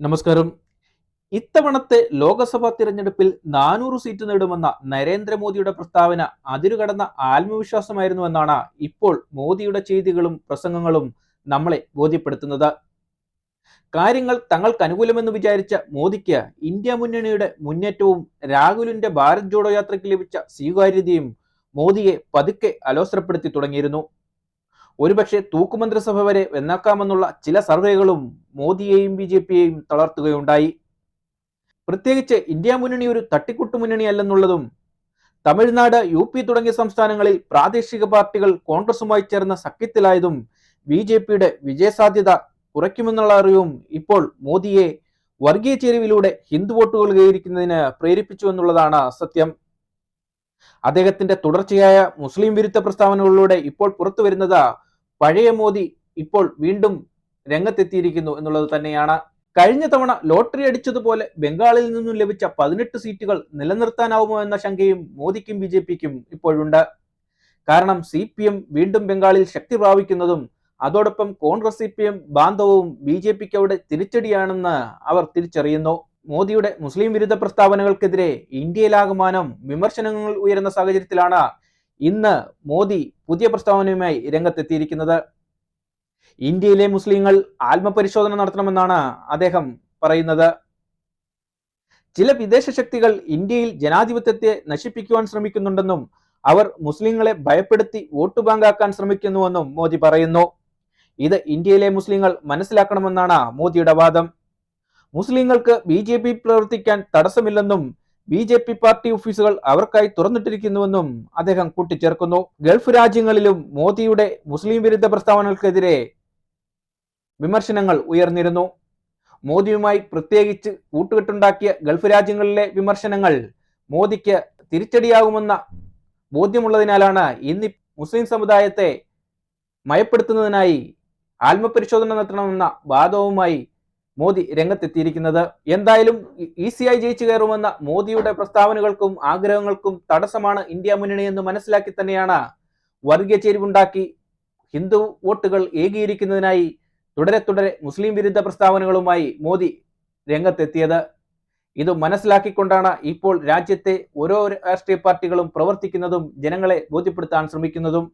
നമസ്കാരം. ഇത്തവണത്തെ ലോക്സഭാ തിരഞ്ഞെടുപ്പിൽ 400 സീറ്റ് നേടുമെന്ന നരേന്ദ്രമോദിയുടെ പ്രസ്താവന അതിരുകടന്ന ആത്മവിശ്വാസമായിരുന്നുവെന്നാണ് ഇപ്പോൾ മോദിയുടെ ചെയ്തികളും പ്രസംഗങ്ങളും നമ്മളെ ബോധ്യപ്പെടുത്തുന്നത്. കാര്യങ്ങൾ തങ്ങൾക്ക് അനുകൂലമെന്ന് വിചാരിച്ച മോദിക്ക് ഇന്ത്യ മുന്നണിയുടെ മുന്നേറ്റവും രാഹുലിന്റെ ഭാരത് ജോഡോ യാത്രയ്ക്ക് ലഭിച്ച സ്വീകാര്യതയും മോദിയെ പതുക്കെ അലോസരപ്പെടുത്തി തുടങ്ങിയിരുന്നു. ഒരുപക്ഷെ തൂക്കുമന്ത്രിസഭ വരെ വെന്നാക്കാമെന്നുള്ള ചില സർവേകളും മോദിയെയും BJP-യെയും തളർത്തുകയുണ്ടായി. പ്രത്യേകിച്ച് ഇന്ത്യ മുന്നണി ഒരു തട്ടിക്കൂട്ടു മുന്നണിയല്ലെന്നുള്ളതും തമിഴ്നാട്, UP തുടങ്ങിയ സംസ്ഥാനങ്ങളിൽ പ്രാദേശിക പാർട്ടികൾ കോൺഗ്രസുമായി ചേർന്ന സഖ്യത്തിലായതും BJP-യുടെ വിജയസാധ്യത കുറയ്ക്കുമെന്നുള്ള അറിവും ഇപ്പോൾ മോദിയെ വർഗീയ ചേരിവിലൂടെ ഹിന്ദു വോട്ടുകൾ കൈവരിക്കുന്നതിന് പ്രേരിപ്പിച്ചു എന്നുള്ളതാണ് സത്യം. അദ്ദേഹത്തിന്റെ തുടർച്ചയായ മുസ്ലിം വിരുദ്ധ പ്രസ്താവനകളിലൂടെ ഇപ്പോൾ പുറത്തു വരുന്നത് പഴയ മോദി ഇപ്പോൾ വീണ്ടും രംഗത്തെത്തിയിരിക്കുന്നു എന്നുള്ളത് തന്നെയാണ്. കഴിഞ്ഞ തവണ ലോട്ടറി അടിച്ചതുപോലെ ബംഗാളിൽ നിന്നും ലഭിച്ച 18 സീറ്റുകൾ നിലനിർത്താനാവുമോ എന്ന ശങ്കയും മോദിക്കും BJP-ക്കും ഇപ്പോഴുണ്ട്. കാരണം CPM വീണ്ടും ബംഗാളിൽ ശക്തി പ്രാപിക്കുന്നതും അതോടൊപ്പം കോൺഗ്രസ് CPM ബാന്ധവവും BJP-ക്ക് അവിടെ തിരിച്ചടിയാണെന്ന് അവർ തിരിച്ചറിയുന്നു. മോദിയുടെ മുസ്ലിം വിരുദ്ധ പ്രസ്താവനകൾക്കെതിരെ ഇന്ത്യയിലാകമാനം വിമർശനങ്ങൾ ഉയരുന്ന സാഹചര്യത്തിലാണ് ഇന്ന് മോദി പുതിയ പ്രസ്താവനയുമായി രംഗത്തെത്തിയിരിക്കുന്നത്. ഇന്ത്യയിലെ മുസ്ലിങ്ങൾ ആത്മപരിശോധന നടത്തണമെന്നാണ് അദ്ദേഹം പറയുന്നത്. ചില വിദേശ ശക്തികൾ ഇന്ത്യയിൽ ജനാധിപത്യത്തെ നശിപ്പിക്കുവാൻ ശ്രമിക്കുന്നുണ്ടെന്നും അവർ മുസ്ലിങ്ങളെ ഭയപ്പെടുത്തി വോട്ട് ബാങ്കാക്കാൻ ശ്രമിക്കുന്നുവെന്നും മോദി പറയുന്നു. ഇത് ഇന്ത്യയിലെ മുസ്ലിങ്ങൾ മനസ്സിലാക്കണമെന്നാണ് മോദിയുടെ വാദം. മുസ്ലിങ്ങൾക്ക് BJP പ്രവർത്തിക്കാൻ തടസ്സമില്ലെന്നും BJP പാർട്ടി ഓഫീസുകൾ അവർക്കായി തുറന്നിട്ടിരിക്കുന്നുവെന്നും അദ്ദേഹം കൂട്ടിച്ചേർക്കുന്നു. ഗൾഫ് രാജ്യങ്ങളിലും മോദിയുടെ മുസ്ലിം വിരുദ്ധ പ്രസ്താവനകൾക്കെതിരെ വിമർശനങ്ങൾ ഉയർന്നിരുന്നു. മോദിയുമായി പ്രത്യേകിച്ച് കൂട്ടുകെട്ടുണ്ടാക്കിയ ഗൾഫ് രാജ്യങ്ങളിലെ വിമർശനങ്ങൾ മോദിക്ക് തിരിച്ചടിയാകുമെന്ന ബോധ്യമുള്ളതിനാലാണ് ഇന്ന് മുസ്ലിം സമുദായത്തെ മയപ്പെടുത്തുന്നതിനായി ആത്മപരിശോധന നടത്തണമെന്ന വാദവുമായി മോദി രംഗത്തെത്തിയിരിക്കുന്നത്. എന്തായാലും ഈസിയായി ജയിച്ചു കയറുമെന്ന മോദിയുടെ പ്രസ്താവനകൾക്കും ആഗ്രഹങ്ങൾക്കും തടസ്സമാണ് ഇന്ത്യ മുന്നണി എന്ന് മനസ്സിലാക്കി തന്നെയാണ് വർഗീയ ചേരിവുണ്ടാക്കി ഹിന്ദു വോട്ടുകൾ ഏകീകരിക്കുന്നതിനായി തുടരെ മുസ്ലിം വിരുദ്ധ പ്രസ്താവനകളുമായി മോദി രംഗത്തെത്തിയത്. ഇത് മനസ്സിലാക്കിക്കൊണ്ടാണ് ഇപ്പോൾ രാജ്യത്തെ ഓരോ രാഷ്ട്രീയ പാർട്ടികളും പ്രവർത്തിക്കുന്നതും ജനങ്ങളെ ബോധ്യപ്പെടുത്താൻ ശ്രമിക്കുന്നതും.